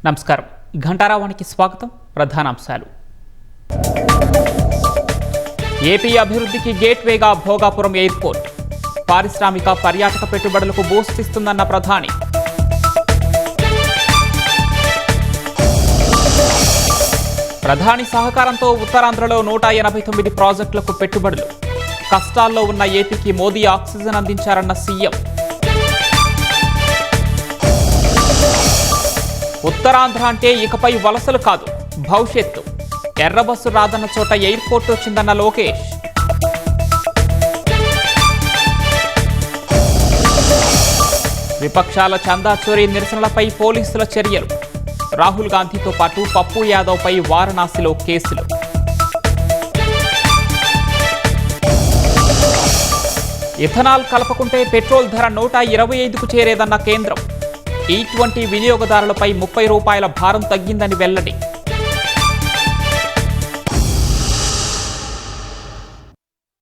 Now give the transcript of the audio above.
నమస్కారం. ఘంటారావానికి స్వాగతం. ప్రధానాంశాలు. ఏపీ అభివృద్ధికి గేట్వేగా భోగాపురం ఎయిర్పోర్ట్. పారిశ్రామిక పర్యాటక పెట్టుబడులకు బూస్ట్ ఇస్తుందన్న ప్రధాని. ప్రధాని సహకారంతో ఉత్తరాంధ్రలో 189 ప్రాజెక్టులకు పెట్టుబడులు. కష్టాల్లో ఉన్న ఏపీకి మోదీ ఆక్సిజన్ అందించారన్న సీఎం. ఉత్తరాంధ్ర అంటే ఇకపై వలసలు కాదు, భవిష్యత్తు. ఎర్రబస్సు రాదన్న చోట ఎయిర్పోర్ట్ వచ్చిందన్న లోకేష్. విపక్షాల చందా చోరీ నిరసనలపై పోలీసుల చర్యలు. రాహుల్ గాంధీతో పాటు పప్పు యాదవ్పై వారణాసిలో కేసులు. ఇథనాల్ కలపకుంటే పెట్రోల్ ధర 125కు చేరేదన్న కేంద్రం. E20 వినియోగదారులపై 30 రూపాయల భారం తగ్గిందని వెల్లడి.